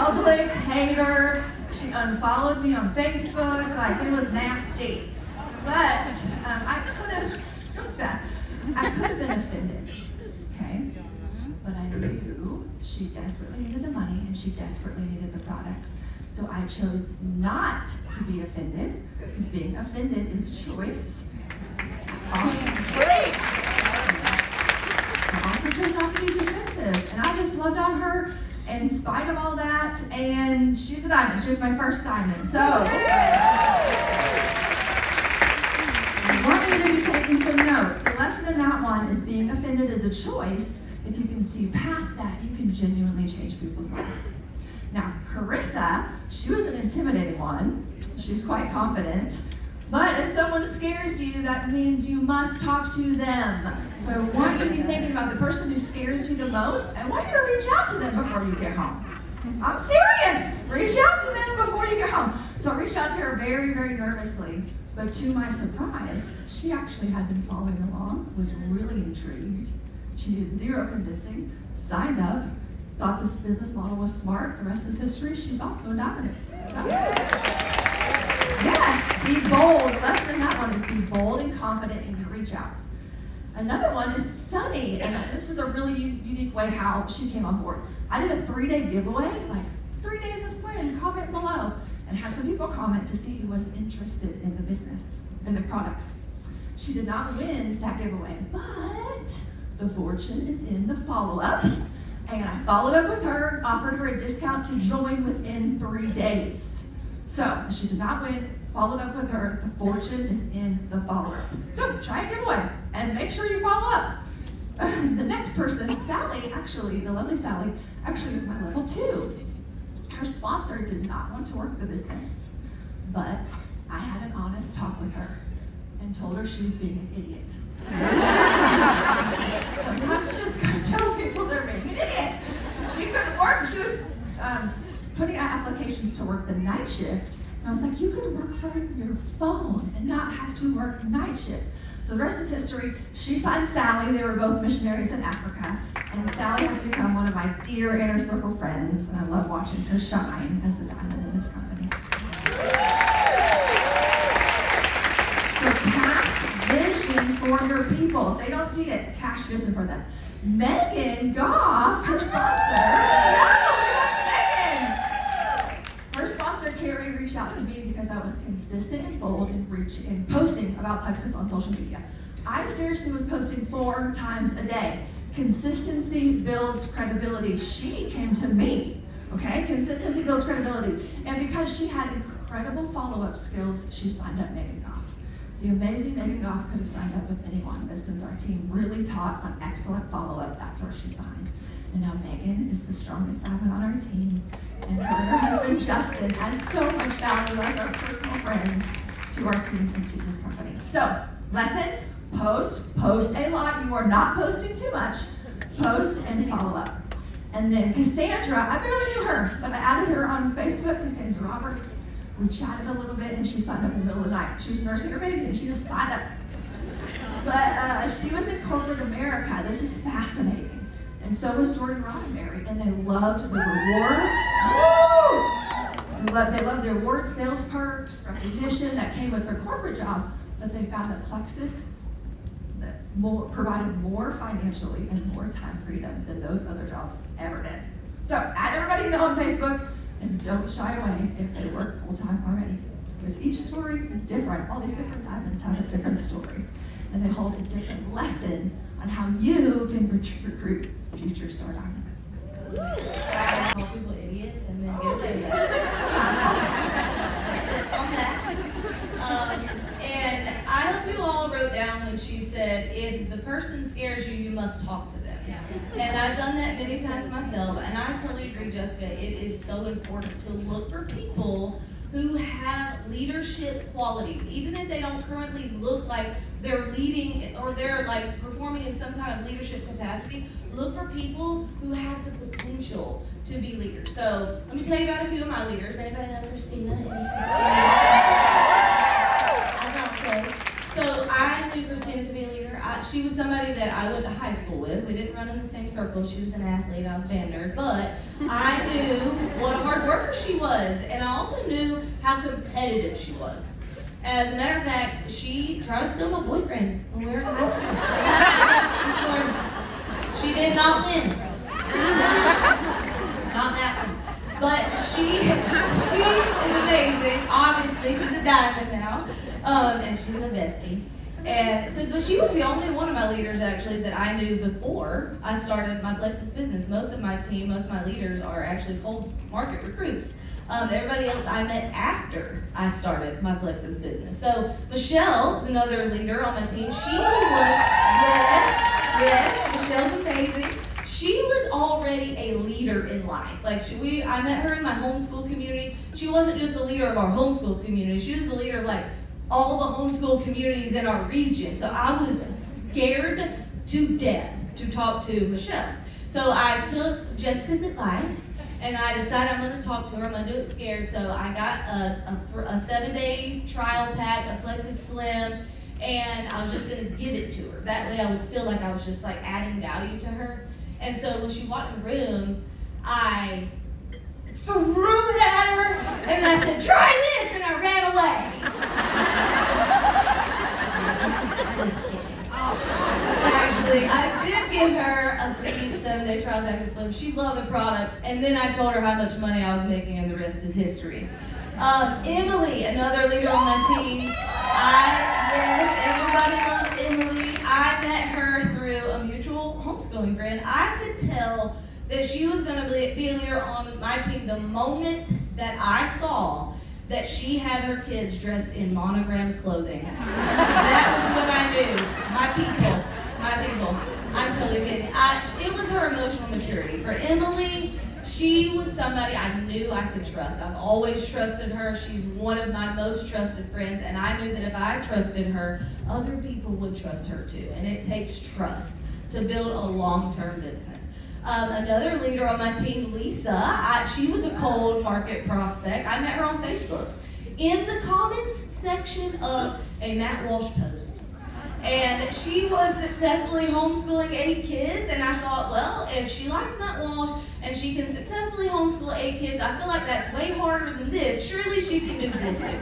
public hater. She unfollowed me on Facebook. Like, it was nasty. But I could have been offended, okay? But I knew she desperately needed the money and she desperately needed the products. So I chose not to be offended, because being offended is a choice. Great! I also chose not to be defensive, and I just loved on her in spite of all that, and she's a diamond. She was my first diamond. So, I want you to be taking some notes. The lesson in that one is being offended is a choice. If you can see past that, you can genuinely change people's lives. Now, Carissa, she was an intimidating one. She's quite confident. But if someone scares you, that means you must talk to them. So I want you to be thinking about the person who scares you the most. I want you to reach out to them before you get home. I'm serious. Reach out to them before you get home. So I reached out to her very, very nervously. But to my surprise, she actually had been following along, was really intrigued. She needed zero convincing, signed up, thought this business model was smart. The rest is history. She's also a dominant. Yes, be bold. The lesson in that one is be bold and confident in your reach outs. Another one is Sunny, and this was a really unique way how she came on board. I did a 3-day giveaway, like 3 days of swim, comment below, and had some people comment to see who was interested in the business, in the products. She did not win that giveaway, but the fortune is in the follow-up. And I followed up with her, offered her a discount to join within 3 days. So she did not win, followed up with her. The fortune is in the follow-up. So try a giveaway and make sure you follow up. The next person, Sally, actually, the lovely Sally, actually is my level 2. Her sponsor did not want to work the business, but I had an honest talk with her and told her she was being an idiot. Sometimes you just gotta tell people they're being an idiot. She couldn't work. She was putting out applications to work the night shift. And I was like, you could work from your phone and not have to work night shifts. So the rest is history. She signed Sally. They were both missionaries in Africa. And Sally has become one of my dear inner circle friends. And I love watching her shine as a diamond in this company. Vision for your people. If they don't see it, cash vision for them. Megan Goff, her sponsor. Her sponsor, Carrie, reached out to me because I was consistent and bold in posting about Plexus on social media. I seriously was posting 4 times a day. Consistency builds credibility. She came to me, okay? Consistency builds credibility. And because she had incredible follow-up skills, she signed up Megan Goff. The amazing Megan Goff could have signed up with anyone, but since our team really taught on excellent follow-up, that's where she signed. And now Megan is the strongest diamond on our team, and her and her husband Justin add so much value as our personal friends to our team and to this company. So, lesson, post a lot. You are not posting too much. Post and follow up. And then Cassandra, I barely knew her, but I added her on Facebook, Cassandra Roberts. We chatted a little bit and she signed up in the middle of the night. She was nursing her baby and she just signed up. But she was in corporate America. This is fascinating. And so was Jordan Roddenberry, and they loved the rewards. They loved the awards, sales perks, recognition that came with their corporate job, but they found that Plexus provided more financially and more time freedom than those other jobs ever did. So add everybody you know on Facebook, and don't shy away if they work full-time already. Because each story is different. All these different diamonds have a different story. And they hold a different lesson on how you can recruit future star diamonds. Call people idiots and then get them on that. And I hope you all wrote down when she said, if the person scares you, you must talk to them. And I've done that many times myself, and I totally agree, Jessica. It is so important to look for people who have leadership qualities, even if they don't currently look like they're leading or they're like performing in some kind of leadership capacity. Look for people who have the potential to be leaders. So let me tell you about a few of my leaders. Anybody know Christina? I don't say. So I knew Christina to be a leader. She was somebody that I went to high school with. We didn't run in the same circle. She was an athlete. I was a band nerd. But I knew what a hard smart she was, and I also knew how competitive she was. As a matter of fact, she tried to steal my boyfriend when we were in high school. She did not win. Not that one. But she is amazing. Obviously, she's a diamond now, and she's a bestie. And so, but she was the only one of my leaders actually that I knew before I started my Plexus business. Most of my team, most of my leaders are actually cold market recruits. Everybody else I met after I started my Plexus business. So Michelle is another leader on my team. She was, yes, Michelle's amazing. She was already a leader in life. Like I met her in my homeschool community. She wasn't just the leader of our homeschool community. She was the leader of like all the homeschool communities in our region. So I was scared to death to talk to Michelle. So I took Jessica's advice and I decided I'm going to talk to her. I'm going to do it scared. So I got a 7-day trial pack of Plexus Slim, and I was just going to give it to her. That way I would feel like I was just like adding value to her. And so when she walked in the room, I threw it at her and I said, "Try this," and I ran away. Actually, I did give her a free 7-day trial pack of Slim. She loved the product, and then I told her how much money I was making, and the rest is history. Emily, another leader on my team. Everybody loves Emily. I met her through a mutual homeschooling friend. I could tell that she was going to be a leader on my team the moment that I saw that she had her kids dressed in monogrammed clothing. That was when I knew. My people. I'm totally kidding. It was her emotional maturity. For Emily, she was somebody I knew I could trust. I've always trusted her. She's one of my most trusted friends, and I knew that if I trusted her, other people would trust her too. And it takes trust to build a long-term business. Another leader on my team, Lisa, she was a cold market prospect. I met her on Facebook in the comments section of a Matt Walsh post. And she was successfully homeschooling 8 kids, and I thought, well, if she likes Matt Walsh and she can successfully homeschool 8 kids, I feel like that's way harder than this. Surely she can do this too.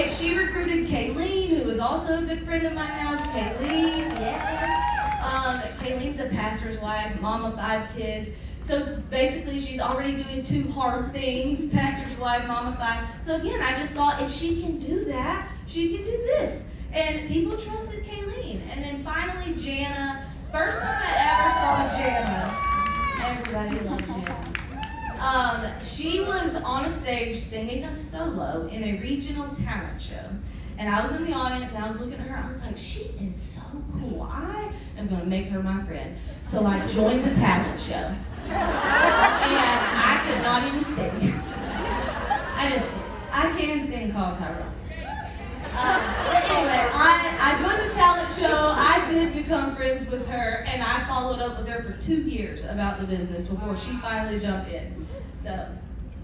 She recruited Kayleen, who is also a good friend of mine now. Kayleen, yeah. Kayleen's a pastor's wife, mom of 5 kids. So basically, she's already doing 2 hard things, pastor's wife, mom of 5. So again, I just thought if she can do that, she can do this. And people trusted Kayleen. And then finally, Jana. First time I ever saw Jana. Everybody loves Jana. She was on a stage singing a solo in a regional talent show. And I was in the audience, and I was looking at her. I was like, she is so cool. I am going to make her my friend. So I joined the talent show. And I could not even sing. I can sing Call Tyrone. But anyway, I joined the talent show. I did become friends with her, and I followed up with her for 2 years about the business before she finally jumped in. So,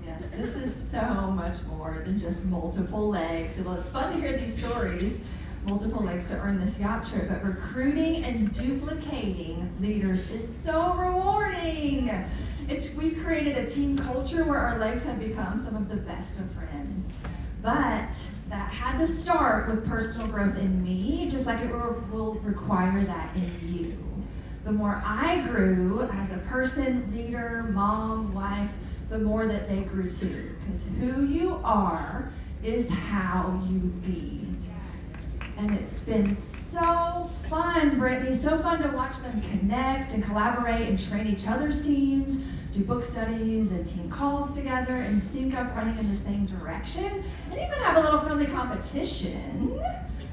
yes, this is so much more than just multiple legs. Well, it's fun to hear these stories, multiple legs to earn this yacht trip, but recruiting and duplicating leaders is so rewarding. We've created a team culture where our legs have become some of the best of friends. But that had to start with personal growth in me, just like it will require that in you. The more I grew as a person, leader, mom, wife, the more that they grew too. Because who you are is how you lead. And it's been so fun, Brittany, so fun to watch them connect and collaborate and train each other's teams, do book studies and team calls together and sync up running in the same direction, and even have a little friendly competition,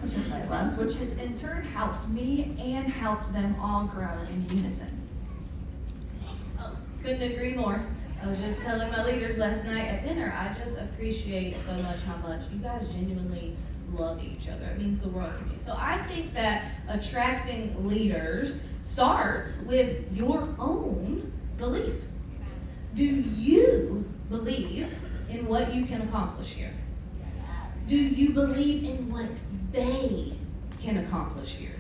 which everybody loves, which has in turn helped me and helped them all grow in unison. Oh, couldn't agree more. I was just telling my leaders last night at dinner, I just appreciate so much how much you guys genuinely love each other. It means the world to me. So I think that attracting leaders starts with your own belief. Do you believe in what you can accomplish here? Do you believe in what they can accomplish here?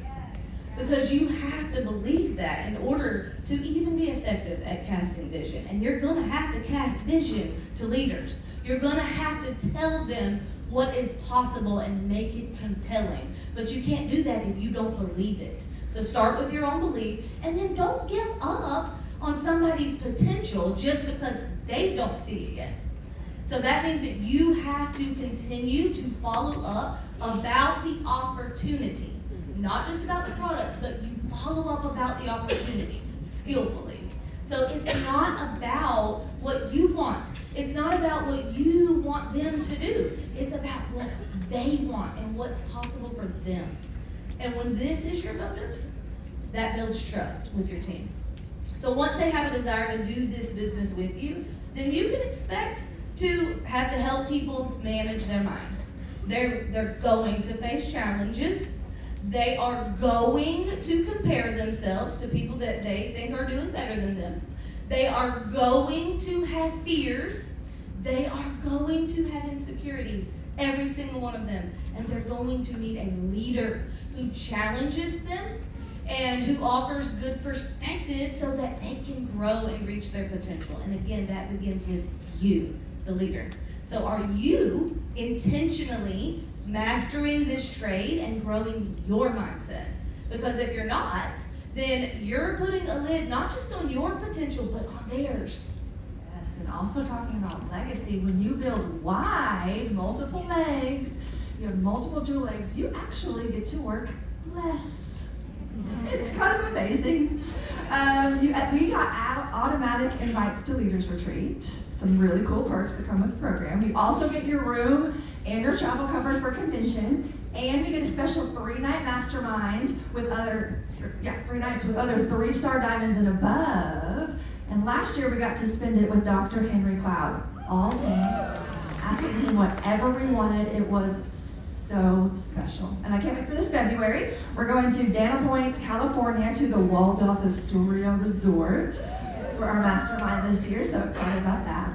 Because you have to believe that in order to even be effective at casting vision. And you're going to have to cast vision to leaders. You're going to have to tell them what is possible and make it compelling. But you can't do that if you don't believe it. So start with your own belief, and then don't give up on somebody's potential just because they don't see it yet. So that means that you have to continue to follow up about the opportunity. Not just about the products, but you follow up about the opportunity skillfully. So it's not about what you want. It's not about what you want them to do. It's about what they want and what's possible for them. And when this is your motive, that builds trust with your team. So once they have a desire to do this business with you, then you can expect to have to help people manage their minds. They're going to face challenges. They are going to compare themselves to people that they think are doing better than them. They are going to have fears. They are going to have insecurities, every single one of them. And they're going to need a leader who challenges them and who offers good perspective so that they can grow and reach their potential. And again, that begins with you, the leader. So are you intentionally mastering this trade and growing your mindset? Because if you're not, then you're putting a lid not just on your potential, but on theirs. Yes, and also talking about legacy, when you build wide, multiple legs, you have multiple dual legs, you actually get to work less. It's kind of amazing. We got automatic invites to Leaders Retreat. Some really cool perks that come with the program. You also get your room and your travel covered for convention. And we get a special 3-night mastermind with other, 3 nights with other 3-star diamonds and above. And last year we got to spend it with Dr. Henry Cloud all day, asking him whatever we wanted. It was so special. And I can't wait for this February. We're going to Dana Point, California, to the Waldorf Astoria Resort for our mastermind this year. So excited about that.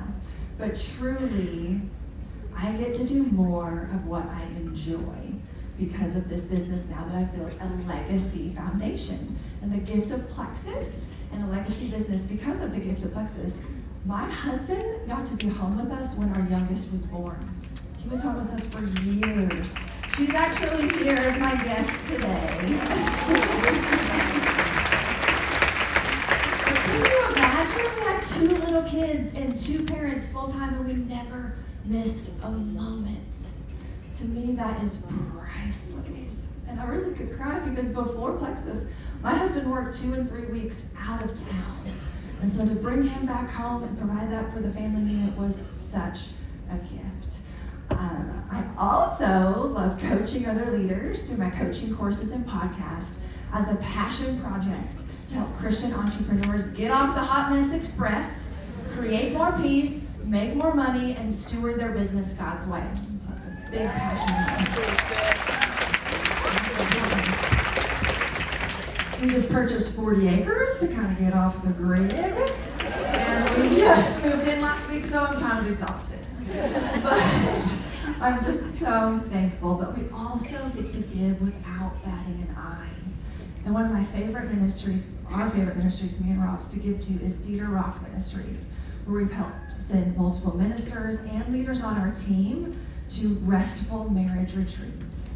But truly, I get to do more of what I enjoy because of this business now that I've built a legacy foundation. And the gift of Plexus and a legacy business because of the gift of Plexus. My husband got to be home with us when our youngest was born. He was home with us for years. She's actually here as my guest today. Can you imagine? We had 2 little kids and 2 parents full-time and we never missed a moment. To me, that is priceless. And I really could cry because before Plexus, my husband worked 2 and 3 weeks out of town. And so to bring him back home and provide that for the family unit was such a gift. I also love coaching other leaders through my coaching courses and podcast as a passion project to help Christian entrepreneurs get off the hot mess express, create more peace, make more money, and steward their business God's way. So it's a big passion. We just purchased 40 acres to kind of get off the grid. And we just moved in last week, so I'm kind of exhausted. But I'm just so thankful. But we also get to give without batting an eye. And one of my favorite ministries, our favorite ministries, me and Rob's, to give to is Cedar Rock Ministries, where we've helped send multiple ministers and leaders on our team to restful marriage retreats.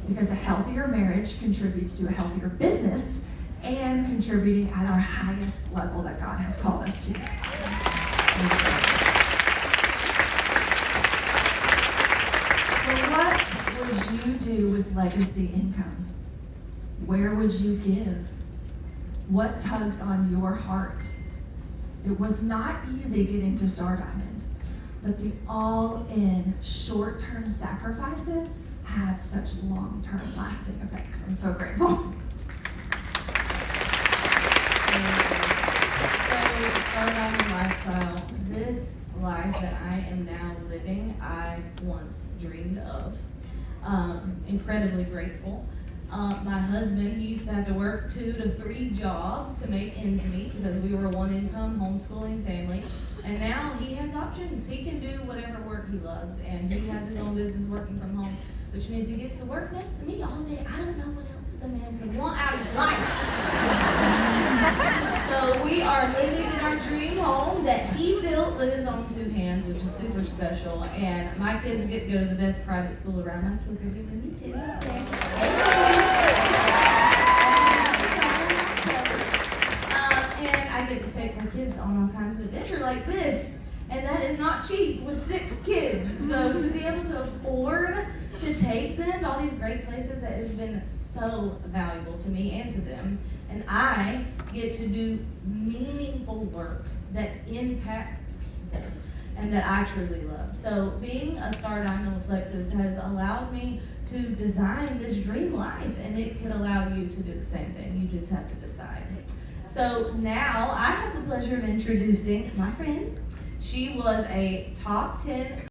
Because a healthier marriage contributes to a healthier business and contributing at our highest level that God has called us to. So what would you do with legacy income? Where would you give? What tugs on your heart? It was not easy getting to Star Diamond, but the all-in short-term sacrifices have such long-term lasting effects. I'm so grateful. So, Star Diamond lifestyle, this life that I am now living, I once dreamed of. Incredibly grateful. My husband, he used to have to work 2 to 3 jobs to make ends meet because we were a one-income homeschooling family. And now he has options. He can do whatever work he loves, and he has his own business working from home. which means he gets to work next to me all day. I don't know what else the man could want out of life. So we are living in our dream home that he built with his own 2 hands, which is super special. And my kids get to go to the best private school around. My kids are giving me too. And I get to take my kids on all kinds of adventure like this. And that is not cheap with 6 kids. So to be able to afford to take them to all these great places, that has been so valuable to me and to them. And I get to do meaningful work that impacts people and that I truly love. So being a star diamond with Plexus has allowed me to design this dream life, and it could allow you to do the same thing. You just have to decide. So now I have the pleasure of introducing my friend. She was a top 10